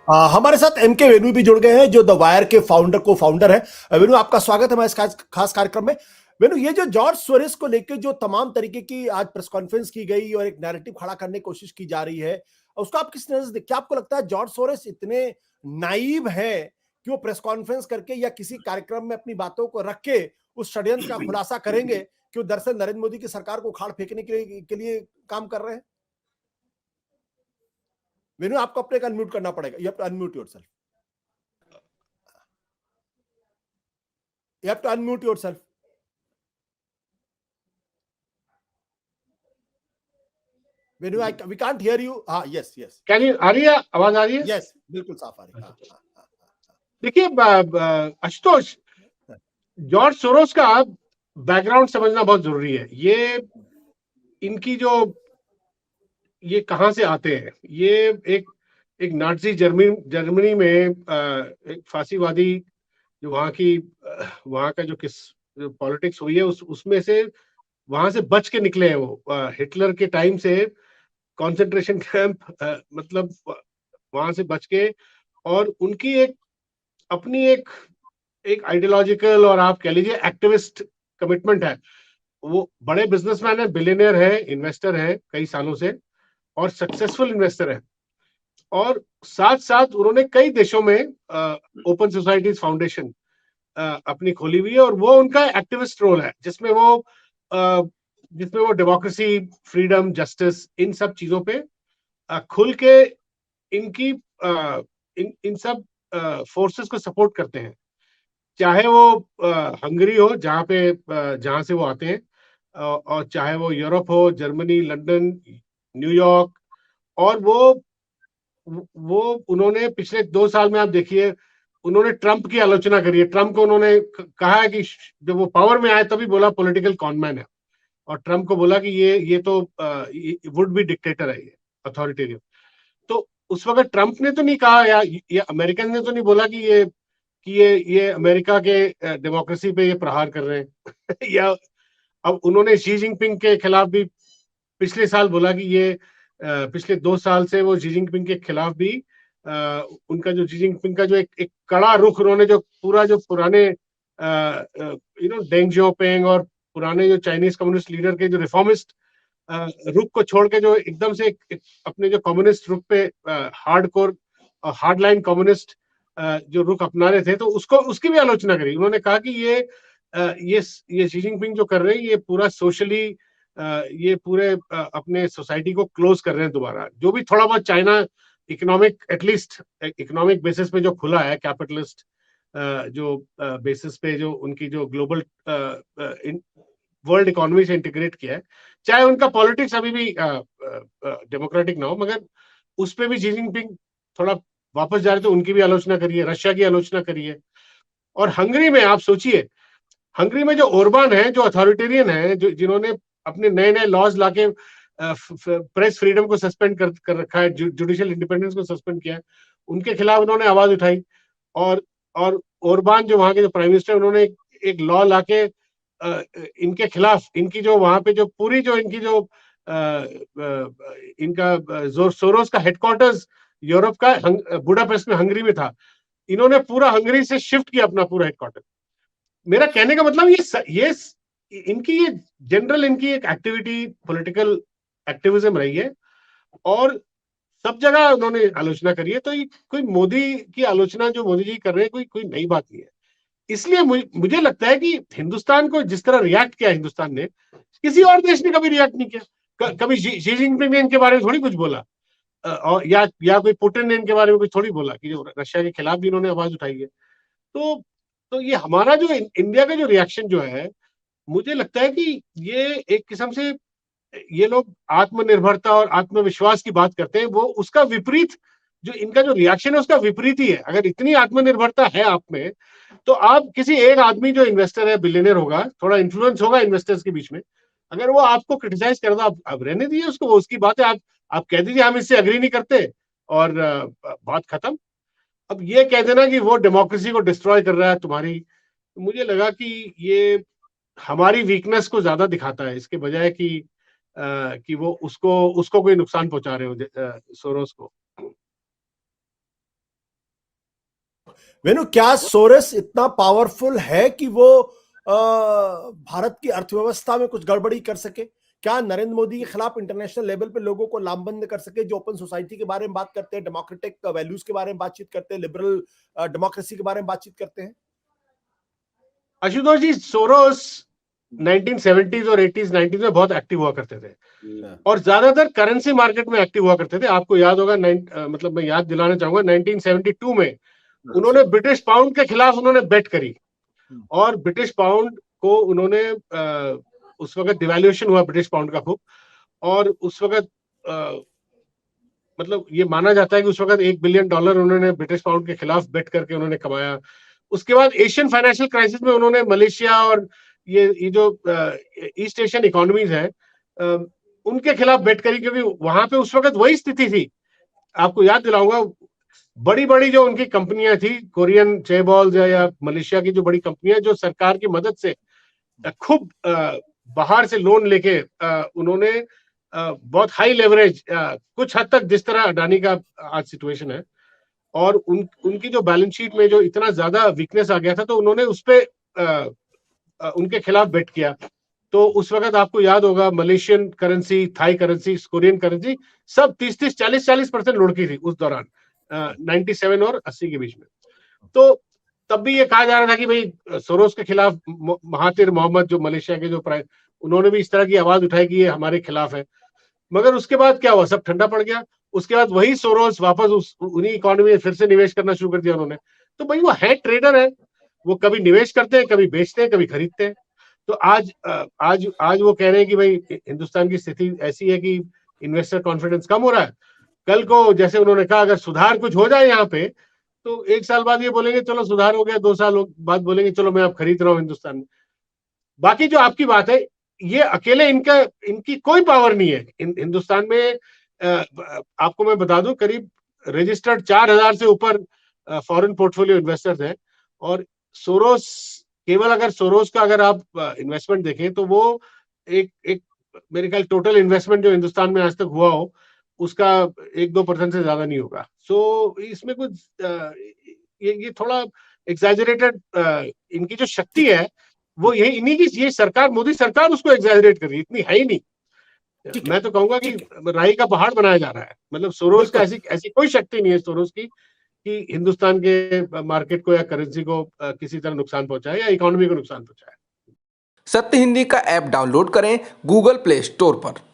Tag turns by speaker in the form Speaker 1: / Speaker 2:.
Speaker 1: हमारे साथ एमके वेणु भी जुड़ गए हैं, जो द वायर के फाउंडर है। वेणु, आपका स्वागत है हमारे इस खास कार्यक्रम में। वेणु, ये जो जॉर्ज सोरेस को लेकर जो तमाम तरीके की आज प्रेस कॉन्फ्रेंस की गई और एक नैरेटिव खड़ा करने की कोशिश की जा रही है, उसको आप किस नजर से, क्या आपको लगता है जॉर्ज सोरेस इतने नाइव है कि वो प्रेस कॉन्फ्रेंस करके या किसी कार्यक्रम में अपनी बातों को रख के उस षड्यंत्र का खुलासा करेंगे कि वो दरअसल नरेंद्र मोदी की सरकार को उखाड़ फेंकने के लिए काम कर रहे हैं? वेणु, आपको अपने को अनम्यूट करना पड़ेगा। You have to unmute yourself. You have to unmute yourself. When we can't hear you. हाँ, yes.
Speaker 2: कैन यू, आ रही है आवाज, आ रही है?
Speaker 1: Yes, बिल्कुल साफ आ रही है।
Speaker 2: देखिए आशुतोष, जॉर्ज सोरोस का बैकग्राउंड समझना बहुत जरूरी है। ये इनकी जो ये कहां से आते हैं, ये एक नाजी जर्मनी में एक फांसीवादी जो वहां का जो पॉलिटिक्स हुई है उसमें से वहां से बच के निकले हैं। वो हिटलर के टाइम से कंसंट्रेशन कैंप, मतलब वहां से बच के, और उनकी अपनी एक आइडियोलॉजिकल और आप कह लीजिए एक्टिविस्ट कमिटमेंट है। वो बड़े बिजनेसमैन है, बिलियनियर है, इन्वेस्टर है कई सालों से, और सक्सेसफुल इन्वेस्टर है। और साथ साथ उन्होंने कई देशों में ओपन सोसाइटीज फाउंडेशन अपनी खोली हुई है, और वो उनका एक्टिविस्ट रोल है जिसमें वो डेमोक्रेसी, फ्रीडम, जस्टिस, इन सब चीजों पे खुल के इनकी इन सब फोर्सेस को सपोर्ट करते हैं। चाहे वो हंगरी हो, जहां से वो आते हैं, और चाहे वो यूरोप हो, जर्मनी, लंदन, न्यूयॉर्क। और वो उन्होंने पिछले 2 साल में, आप देखिए, उन्होंने ट्रंप की आलोचना करी है। ट्रंप को उन्होंने कहा है कि जब वो पावर में आए तभी बोला पॉलिटिकल कॉनमैन है, और ट्रंप को बोला कि ये तो वुड बी डिक्टेटर है, ये अथॉरिटेरियन। तो उस वक्त ट्रंप ने तो नहीं कहा, या अमेरिकन ने तो नहीं बोला कि ये अमेरिका के डेमोक्रेसी पे ये प्रहार कर रहे हैं या अब उन्होंने शी जिनपिंग के खिलाफ भी पिछले साल बोला कि ये पिछले 2 साल से वो शी जिनपिंग के खिलाफ भी उनका जो शी जिनपिंग का जो एक कड़ा रुख, उन्होंने जो पुराने डेंग जियाओपिंग और पुराने जो चाइनीज कम्युनिस्ट लीडर के जो रिफॉर्मिस्ट रुख को छोड़ के जो एकदम से अपने जो कम्युनिस्ट रुख पे हार्डकोर हार्ड लाइन कम्युनिस्ट जो रुख अपना रहे थे, तो उसकी भी आलोचना करी। उन्होंने कहा कि ये शी जिनपिंग जो कर रहे हैं, ये पूरा सोशली ये पूरे अपने सोसाइटी को क्लोज कर रहे हैं दोबारा। जो भी थोड़ा बहुत चाइना एटलीस्ट इकोनॉमिक बेसिस पे जो खुला है, कैपिटलिस्ट जो बेसिस पे जो उनकी जो ग्लोबल वर्ल्ड इकोनॉमी से इंटीग्रेट किया है, चाहे उनका पॉलिटिक्स अभी भी डेमोक्रेटिक ना हो, मगर उस पर भी शी जिनपिंग थोड़ा वापस जा रहे, तो उनकी भी आलोचना करिए, रशिया की आलोचना करिए। और हंगरी में आप सोचिए, हंगरी में जो ओरबान है, जो अथॉरिटेरियन है, जिन्होंने अपने नए नए लॉज लाके प्रेस फ्रीडम को सस्पेंड कर रखा है, जुडिशियल इंडिपेंडेंस को सस्पेंड किया है, उनके खिलाफ उन्होंने आवाज उठाई। और ओरबान जो वहां के जो प्राइम मिनिस्टर, उन्होंने एक लॉ लाके इनके खिलाफ, इनकी जो वहां पे जो पूरी जो इनकी जो इनका सोरोस का हेडक्वार्टर्स यूरोप का बुडापेस्ट में, हंगरी में था। इन्होंने पूरा हंगरी से शिफ्ट किया अपना पूरा हेडक्वार्टर। मेरा कहने का मतलब ये इनकी ये जनरल इनकी एक एक्टिविटी, पॉलिटिकल एक्टिविज्म रही है, और सब जगह उन्होंने आलोचना करी है। तो ये कोई मोदी की आलोचना जो मोदी जी कर रहे हैं, कोई नई बात नहीं है। इसलिए मुझे लगता है कि हिंदुस्तान को जिस तरह रिएक्ट किया हिंदुस्तान ने, किसी और देश ने कभी रिएक्ट नहीं किया। कभी शी जिनपिंग ने इनके बारे में थोड़ी कुछ बोला, और या कोई पुतिन ने इनके बारे में कुछ थोड़ी बोला कि जो रशिया के खिलाफ भी इन्होंने आवाज उठाई है। तो ये हमारा जो इंडिया का जो रिएक्शन जो है, मुझे लगता है कि ये एक किस्म से ये लोग आत्मनिर्भरता और आत्मविश्वास की बात करते हैं, वो उसका विपरीत, जो इनका जो रिएक्शन है उसका विपरीत ही है। अगर इतनी आत्मनिर्भरता है आप में, तो आप किसी एक आदमी जो इन्वेस्टर है, बिलियनर होगा, थोड़ा इन्फ्लुएंस होगा इन्वेस्टर्स के बीच में, अगर वो आपको क्रिटिसाइज कर दो, आप रहने दीजिए उसको, वो उसकी बात है। आप कह दीजिए हम इससे अग्री नहीं करते, और बात खत्म। अब ये कह देना कि वो डेमोक्रेसी को डिस्ट्रॉय कर रहा है तुम्हारी, मुझे लगा कि ये हमारी वीकनेस को ज्यादा दिखाता है, इसके बजाय कि वो उसको कोई नुकसान पहुंचा रहे हो सोरोस को।
Speaker 1: वेनु, क्या सोरेस इतना पावरफुल है कि वो भारत की अर्थव्यवस्था में कुछ गड़बड़ी कर सके? क्या नरेंद्र मोदी के खिलाफ इंटरनेशनल लेवल पे लोगों को लामबंद कर सके, जो ओपन सोसाइटी के बारे में बात करते हैं, डेमोक्रेटिक वैल्यूज के बारे में बातचीत करते हैं, लिबरल डेमोक्रेसी के बारे में बातचीत करते हैं?
Speaker 2: आशुतोष जी, सोरोस 1970s और 80s 90s में बहुत एक्टिव हुआ करते थे और ज्यादातर करेंसी मार्केट में एक्टिव हुआ करते थे। आपको याद होगा, मतलब मैं याद दिलाना चाहूंगा, 1972 में उन्होंने ब्रिटिश पाउंड के खिलाफ उन्होंने बेट करी और ब्रिटिश पाउंड को उन्होंने उस वक्त डिवैल्यूएशन हुआ ब्रिटिश पाउंड का खूब, और उस वक्त मतलब ये माना जाता है कि उस वक्त $1 बिलियन उन्होंने ब्रिटिश पाउंड के खिलाफ बेट करके उन्होंने कमाया। उसके बाद एशियन फाइनेंशियल क्राइसिस में उन्होंने मलेशिया और ये जो ईस्ट एशियन इकोनॉमीज हैं उनके खिलाफ बेट करी, क्योंकि वहां पे उस वक्त वही स्थिति थी। आपको याद दिलाऊंगा, बड़ी बड़ी जो उनकी कंपनियां थी, कोरियन चेबॉल्स या मलेशिया की जो बड़ी कंपनियां, जो सरकार की मदद से खूब बाहर से लोन लेके उन्होंने बहुत हाई लेवरेज, कुछ हद तक जिस तरह अडानी का आज सिचुएशन है, और उनकी जो बैलेंस शीट में जो इतना ज्यादा वीकनेस आ गया था, तो उन्होंने उस पे उनके खिलाफ बेट किया। तो उस वक्त आपको याद होगा, Malaysian currency, Thai currency, Korean currency सब 30-30, 40-40% लुढ़की थी उस दौरान, 97 और 80 के बीच में। तो तब भी ये कहा जा रहा था कि भाई सोरोस के खिलाफ महातिर मोहम्मद, जो मलेशिया के जो प्राइम, उन्होंने भी इस तरह की आवाज उठाई कि ये हमारे खिलाफ है। मगर उसके बाद क्या हुआ, सब ठंडा पड़ गया। उसके बाद वही सोरोस वापस उन्हीं इकोनॉमी में फिर से निवेश करना शुरू कर दिया उन्होंने। तो भाई वो है ट्रेडर है, वो कभी निवेश करते हैं, कभी बेचते हैं, कभी खरीदते हैं। तो आज वो कह रहे हैं कि भाई हिंदुस्तान की स्थिति ऐसी है कि इन्वेस्टर कॉन्फिडेंस कम हो रहा है। कल को जैसे उन्होंने कहा, अगर सुधार कुछ हो जाए यहाँ पे, तो 1 साल बाद ये बोलेंगे चलो सुधार हो गया, 2 साल बाद बोलेंगे चलो मैं अब खरीद रहा हूँ हिंदुस्तान में। बाकी जो आपकी बात है, ये अकेले इनकी कोई पावर नहीं है हिंदुस्तान में। आपको मैं बता दूं, करीब रजिस्टर्ड 4000 से ऊपर फॉरेन पोर्टफोलियो इन्वेस्टर्स हैं, और सोरोस, केवल अगर सोरोस का अगर आप इन्वेस्टमेंट देखें तो वो एक मेरे ख्याल टोटल इन्वेस्टमेंट जो हिंदुस्तान में आज तक हुआ हो उसका 1-2% से ज्यादा नहीं होगा। सो इसमें कुछ ये थोड़ा एग्जैजरेटेड इनकी जो शक्ति है वो यही इन्हीं की, ये सरकार, मोदी सरकार उसको एग्जैजरेट कर रही है, इतनी है ही नहीं। मैं तो कहूंगा कि राई का पहाड़ बनाया जा रहा है। मतलब सोरोस का ऐसी कोई शक्ति नहीं है सोरोस की कि हिंदुस्तान के मार्केट को या करेंसी को किसी तरह नुकसान पहुंचाए या इकोनॉमी को नुकसान पहुंचाए।
Speaker 3: सत्य हिंदी का ऐप डाउनलोड करें गूगल प्ले स्टोर पर।